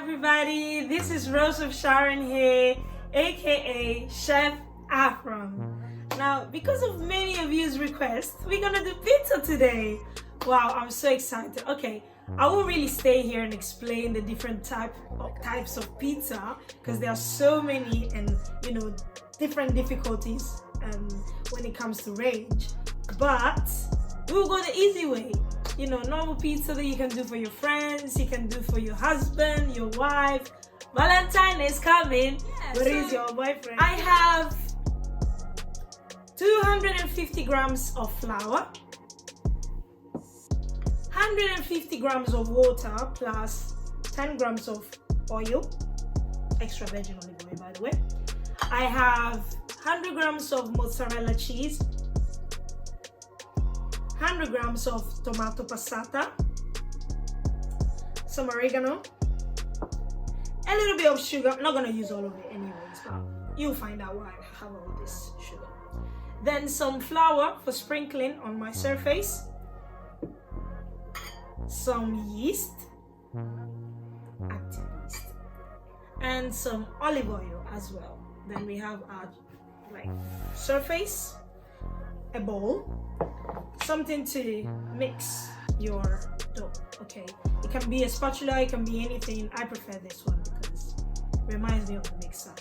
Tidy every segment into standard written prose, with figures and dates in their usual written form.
everybody, this is Rose of Sharon here, aka Chef Afram. Now, because of many of you's requests, we're gonna do pizza today. Wow, I'm so excited. Okay, I won't really stay here and explain the different types of pizza because there are so many and different difficulties when it comes to range. But we'll go the easy way. Normal pizza that you can do for your friends, you can do for your husband, your wife. Valentine is coming. Yeah, Where is your boyfriend? I have 250 grams of flour, 150 grams of water plus 10 grams of oil, extra virgin olive oil by the way. I have 100 grams of mozzarella cheese, 100 grams of tomato passata, some oregano, a little bit of sugar. I'm not gonna use all of it anyways, but you'll find out why I have all this sugar. Then some flour for sprinkling on my surface, some yeast, active yeast, and some olive oil as well. Then we have our surface, a bowl, something to mix your dough. Okay, it can be a spatula, it can be anything. I prefer this one because it reminds me of the mixer.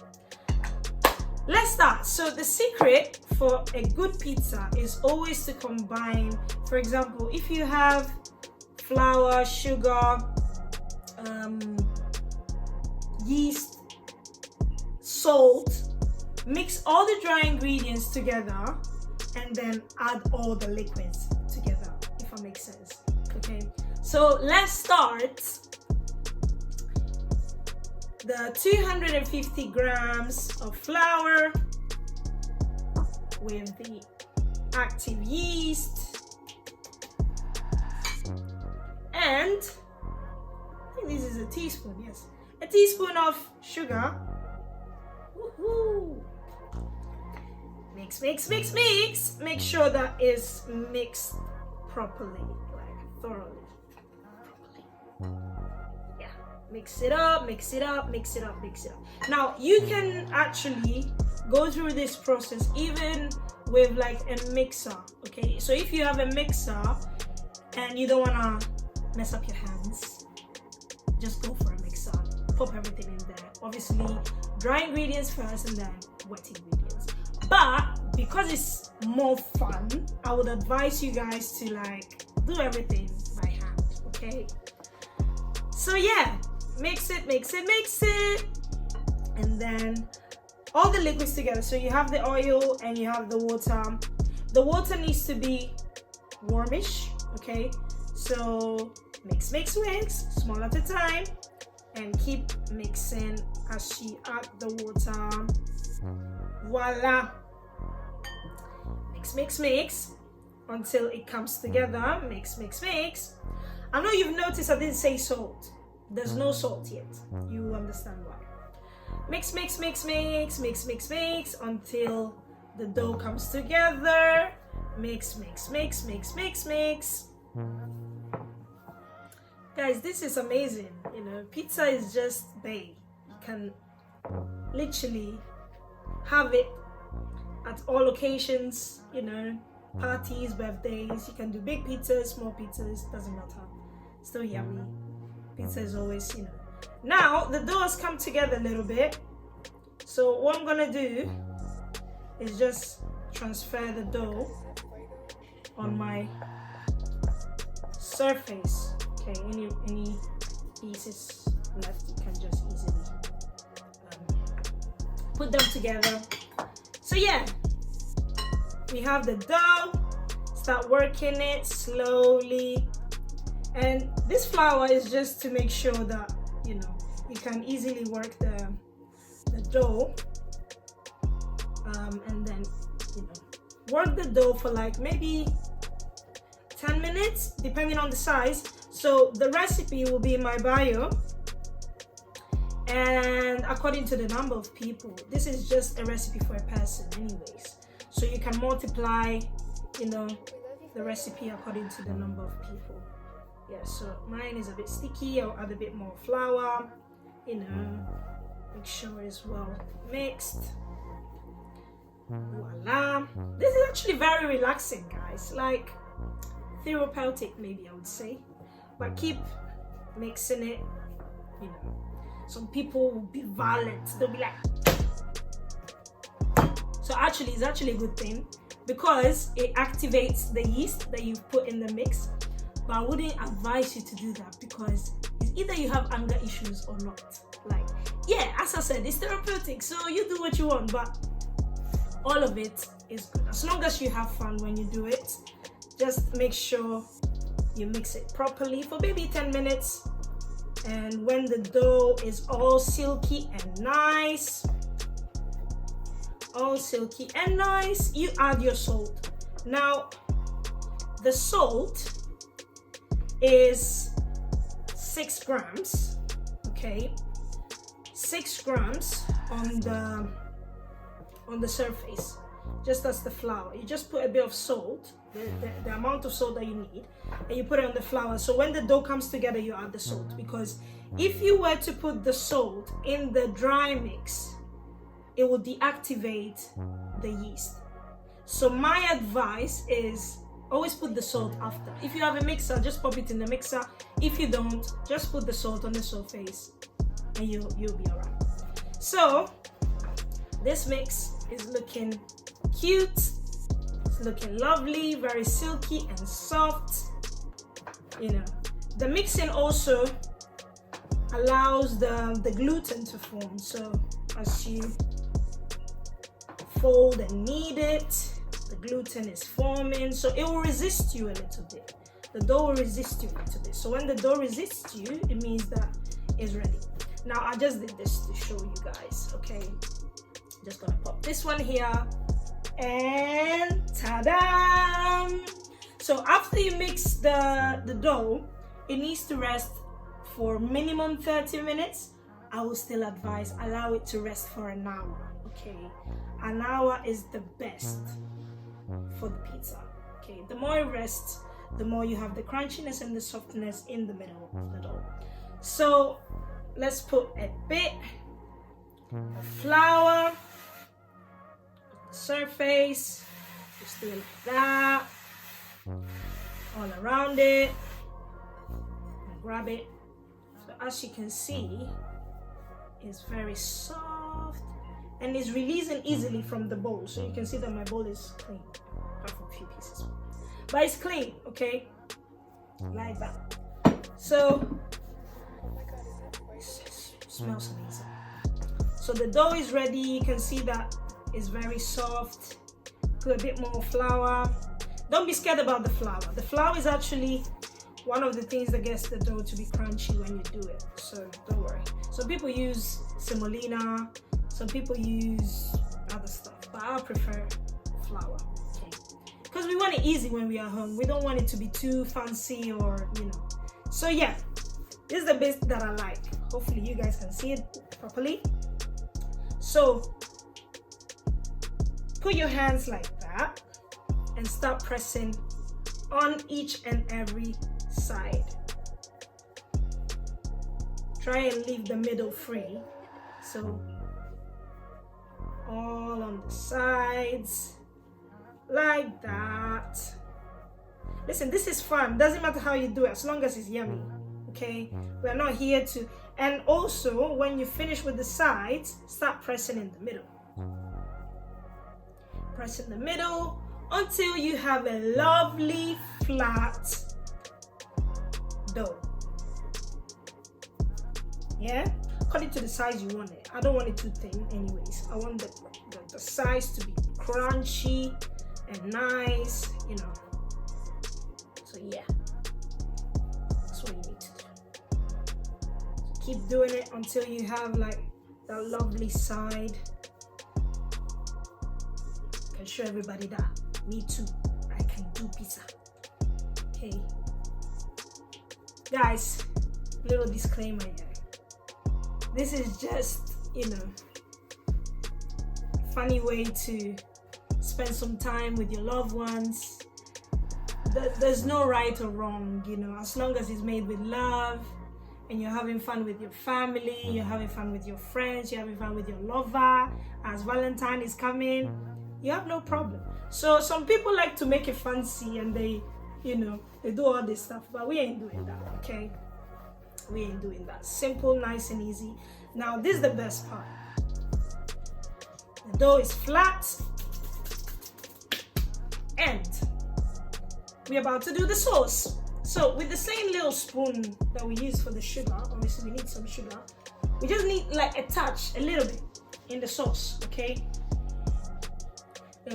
Let's start. So the secret for a good pizza is always to combine. For example, if you have flour, sugar, yeast, salt, mix all the dry ingredients together and then add all the liquids together, if that makes sense. Okay, so let's start. The 250 grams of flour with the active yeast and I think this is a teaspoon, yes, a teaspoon of sugar. Woohoo! Mix, mix, mix, mix. Make sure that is mixed properly, thoroughly. Yeah, mix it up, mix it up, mix it up, mix it up. Now, you can actually go through this process even with a mixer, okay? So if you have a mixer and you don't wanna mess up your hands, just go for a mixer. Pop everything in there. Obviously, dry ingredients first and then wet ingredients. But because it's more fun, I would advise you guys to do everything by hand, okay? So yeah, mix it, mix it, mix it, and then all the liquids together. So you have the oil and you have the water. The water needs to be warmish, okay? So mix, mix, mix, small at a time, and keep mixing as you add the water. Voila! Mix, mix, mix until it comes together. Mix, mix, mix. I know you've noticed I didn't say salt. There's no salt yet. You understand why. Mix, mix, mix, mix, mix, mix, mix until the dough comes together. Mix, mix, mix, mix, mix, mix. Guys, this is amazing. Pizza is just bae. You can literally have it at all occasions, parties, birthdays. You can do big pizzas, small pizzas, doesn't matter. Still yummy. Pizza is always, Now the dough has come together a little bit. So what I'm gonna do is just transfer the dough on my surface. Okay, any pieces left, you can just easily put them together. So yeah, we have the dough. Start working it slowly, and this flour is just to make sure that you can easily work the dough, and then work the dough for maybe 10 minutes depending on the size. So the recipe will be in my bio, and according to the number of people, this is just a recipe for a person anyways, so you can multiply the recipe according to the number of people. Yeah, so mine is a bit sticky. I'll add a bit more flour you know, make sure it's well mixed. Voila. This is actually very relaxing, guys, like therapeutic maybe I would say, but keep mixing it, you know. Some people will be violent, they'll be like, so actually it's actually a good thing because it activates the yeast that you've put in the mix. But I wouldn't advise you to do that because it's either you have anger issues or not. Like, yeah, as I said, it's therapeutic, so you do what you want, but all of it is good as long as you have fun when you do it. Just make sure you mix it properly for maybe 10 minutes, and when the dough is all silky and nice, you add your salt. Now the salt is 6 grams, okay, 6 grams on the surface, just as the flour. You just put a bit of salt, the amount of salt that you need, and you put it on the flour. So when the dough comes together, you add the salt, because if you were to put the salt in the dry mix, it will deactivate the yeast. So my advice is always put the salt after. If you have a mixer, just pop it in the mixer. If you don't, just put the salt on the surface and you'll be alright. So this mix is looking cute, it's looking lovely, very silky and soft. You know, the mixing also allows the gluten to form. So as you fold and knead it, the gluten is forming, so it will resist you a little bit. The dough will resist you a little bit. So when the dough resists you, it means that it's ready. Now I just did this to show you guys, okay? Just gonna pop this one here, and ta-da! So after you mix the dough, it needs to rest for minimum 30 minutes. I will still advise allow it to rest for an hour, okay? An hour is the best for the pizza, okay? The more it rests, the more you have the crunchiness and the softness in the middle of the dough. So let's put a bit of flour on the surface, just do it like that, all around it, and grab it. So as you can see, it's very soft and it's releasing easily from the bowl. So you can see that my bowl is clean, apart from a few pieces, but it's clean, okay, like that. So it smells amazing. So the dough is ready. You can see that it's very soft. Put a bit more flour. Don't be scared about the flour. The flour is actually one of the things that gets the dough to be crunchy when you do it, so don't worry. Some people use semolina, some people use other stuff, but I prefer flour, okay? Because we want it easy when we are home. We don't want it to be too fancy or, you know. So yeah, this is the bit that I like. Hopefully you guys can see it properly. So put your hands like that and start pressing on each and every side. Try and leave the middle free. So all on the sides like that. Listen, this is fun. Doesn't matter how you do it as long as it's yummy, okay? We're not here to. And also when you finish with the sides, start pressing in the middle. Press in the middle until you have a lovely flat dough. Yeah, cut it to the size you want it. I don't want it too thin anyways. I want the size to be crunchy and nice, you know. So yeah, that's what you need to do. So keep doing it until you have like that lovely side. I can show everybody that me too, I can do pizza. Okay, guys, little disclaimer here. This is just, you know, funny way to spend some time with your loved ones. There's no right or wrong, you know, as long as it's made with love and you're having fun with your family, you're having fun with your friends, you're having fun with your lover, as Valentine is coming, you have no problem. So some people like to make it fancy and they, you know, they do all this stuff, but we ain't doing that, okay? We ain't doing that. Simple, nice and easy. Now this is the best part. The dough is flat and we're about to do the sauce. So with the same little spoon that we use for the sugar, obviously we need some sugar. We just need like a touch, a little bit in the sauce, okay? A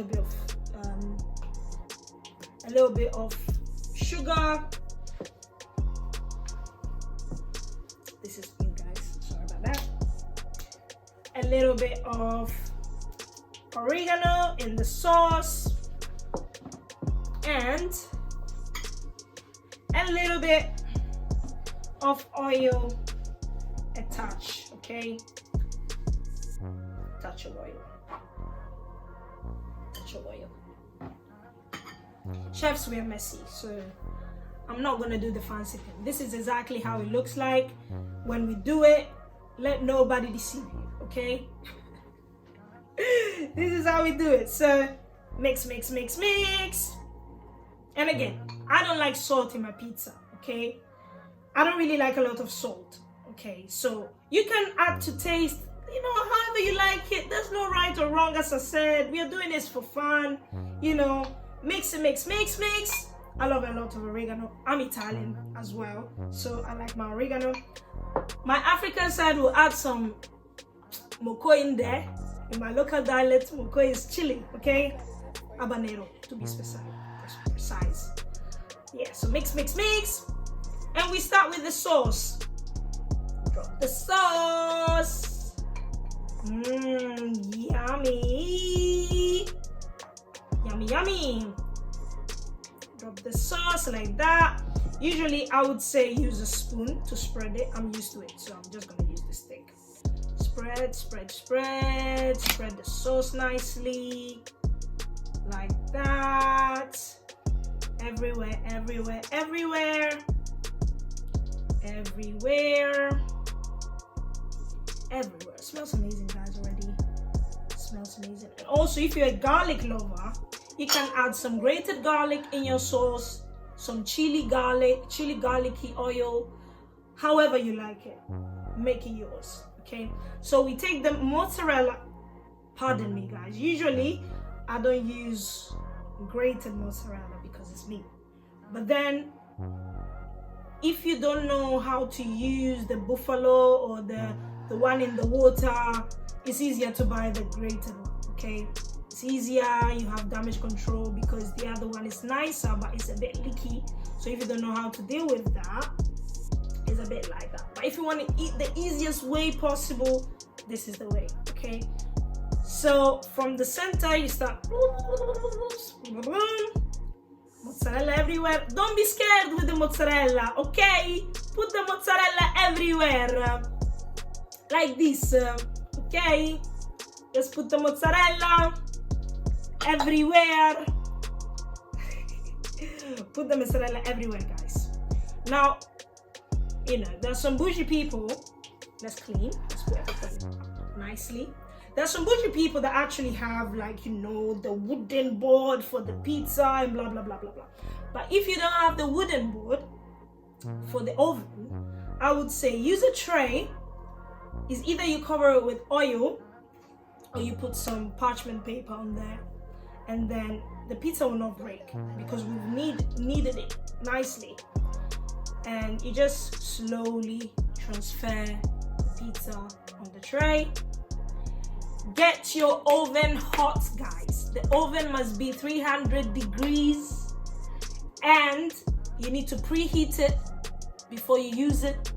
little bit of sugar. This is you guys, sorry about that. A little bit of oregano in the sauce. And a little bit of oil, a touch, okay? Touch of oil. Touch of oil. Chefs, we're messy, so I'm not gonna do the fancy thing. This is exactly how it looks like. When we do it, let nobody deceive you, okay? This is how we do it. So mix, mix, mix, mix. And again, I don't like salt in my pizza, okay? I don't really like a lot of salt, okay? So you can add to taste, you know, however you like it. There's no right or wrong, as I said. We are doing this for fun, you know. Mix and mix, mix, mix. I love a lot of oregano. I'm Italian as well, so I like my oregano. My African side will add some moko in there. In my local dialect, moko is chili, okay? Habanero, to be precise. Yeah, so mix, mix, mix. And we start with the sauce. Drop the sauce. Yummy. Yummy, yummy. Drop the sauce like that. Usually I would say use a spoon to spread it. I'm used to it, so I'm just gonna use the stick. Spread, spread, spread. Spread the sauce nicely. Like that. Everywhere, everywhere, everywhere. Everywhere. Everywhere. It smells amazing, guys, already. It smells amazing. And also, if you're a garlic lover, you can add some grated garlic in your sauce, some chili garlicky oil, however you like it. Make it yours, okay? So we take the mozzarella. Pardon me, guys. Usually, I don't use grated mozzarella because it's meat. But then, if you don't know how to use the buffalo or the one in the water, it's easier to buy the grated one, okay? It's easier, you have damage control because the other one is nicer, but it's a bit leaky. So if you don't know how to deal with that, it's a bit like that. But if you want to eat the easiest way possible, this is the way, okay? So from the center, you start mozzarella everywhere. Don't be scared with the mozzarella, okay? Put the mozzarella everywhere, like this, okay? Just put the mozzarella everywhere. Put the mozzarella everywhere, guys. Now, you know, there's some bougie people. Let's clean. Let's put everything nicely. There's some bougie people that actually have, like, you know, the wooden board for the pizza and blah, blah, blah, blah, blah. But if you don't have the wooden board for the oven, I would say use a tray. Is either you cover it with oil or you put some parchment paper on there, and then the pizza will not break because we've kneaded it nicely. And you just slowly transfer the pizza on the tray. Get your oven hot, guys. The oven must be 300 degrees and you need to preheat it before you use it.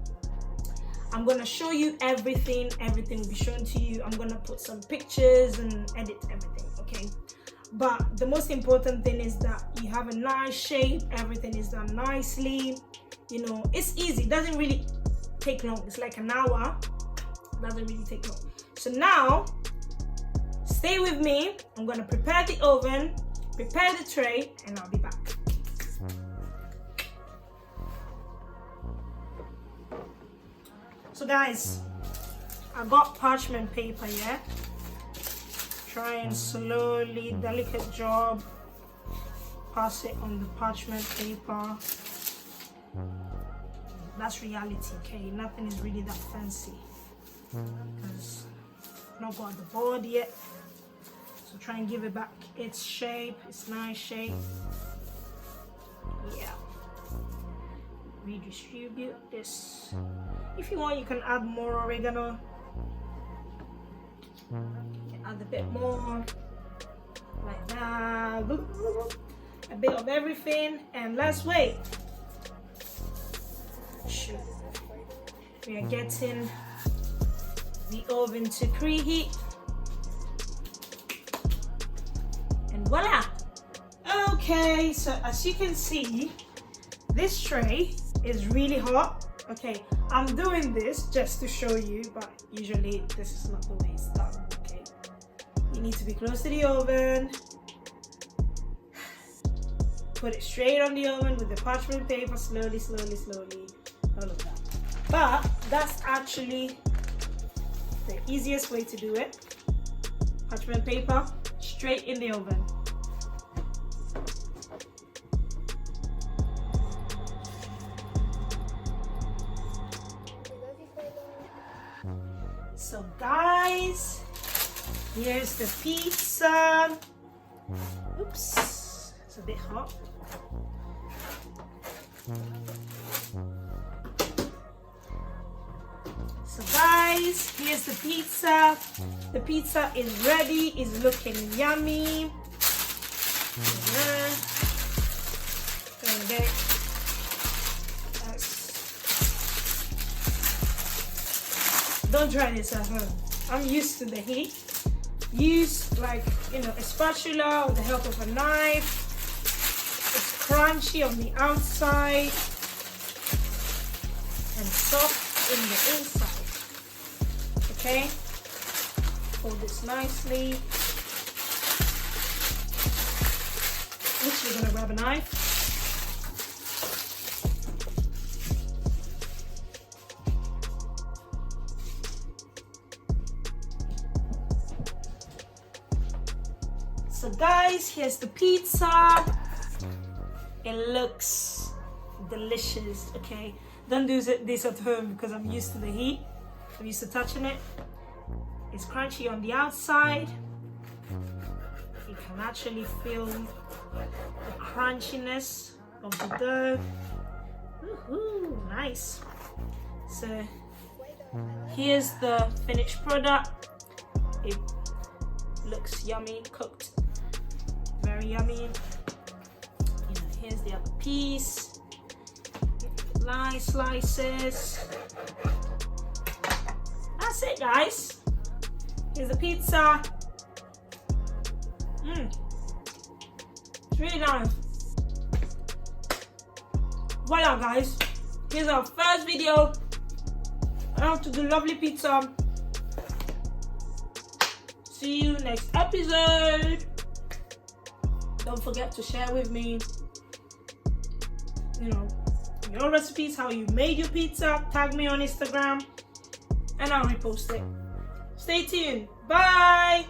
I'm gonna show you everything. Everything will be shown to you. I'm gonna put some pictures and edit everything, okay? But the most important thing is that you have a nice shape. Everything is done nicely. You know, it's easy. It doesn't really take long. It's like an hour. It doesn't really take long. So now, stay with me. I'm gonna prepare the oven, prepare the tray, and I'll be back. So guys, I got parchment paper, yeah? Try and slowly, delicate job, pass it on the parchment paper. That's reality, okay? Nothing is really that fancy because I've not got the board yet. So try and give it back its shape, its nice shape. Yeah. Redistribute this. If you want, you can add more oregano. Add a bit more, like that. A bit of everything, and let's wait. Shoot. We are getting the oven to preheat, and voila. Okay, so as you can see, this tray is really hot. Okay, I'm doing this just to show you, but usually this is not the way it's done. Okay, you need to be close to the oven. Put it straight on the oven with the parchment paper, slowly, slowly, slowly, all of that. But that's actually the easiest way to do it. Parchment paper, straight in the oven. So guys, here's the pizza. Oops, it's a bit hot. So guys, here's the pizza. The pizza is ready, it's looking yummy. Don't try this at home. I'm used to the heat. Use like, a spatula with the help of a knife. It's crunchy on the outside and soft in the inside. Okay? Hold this nicely. Oops, we're gonna grab a knife. So guys, here's the pizza. It looks delicious, okay? Don't do this at home because I'm used to the heat. I'm used to touching it. It's crunchy on the outside. You can actually feel the crunchiness of the dough. Woohoo, nice. So here's the finished product. It looks yummy, cooked. Very yummy. Here's the other piece. Nice slices. That's it, guys. Here's the pizza. It's really nice. Voila, guys. Here's our first video after the lovely pizza. See you next episode. Don't forget to share with me, your recipes, how you made your pizza. Tag me on Instagram and I'll repost it. Stay tuned. Bye.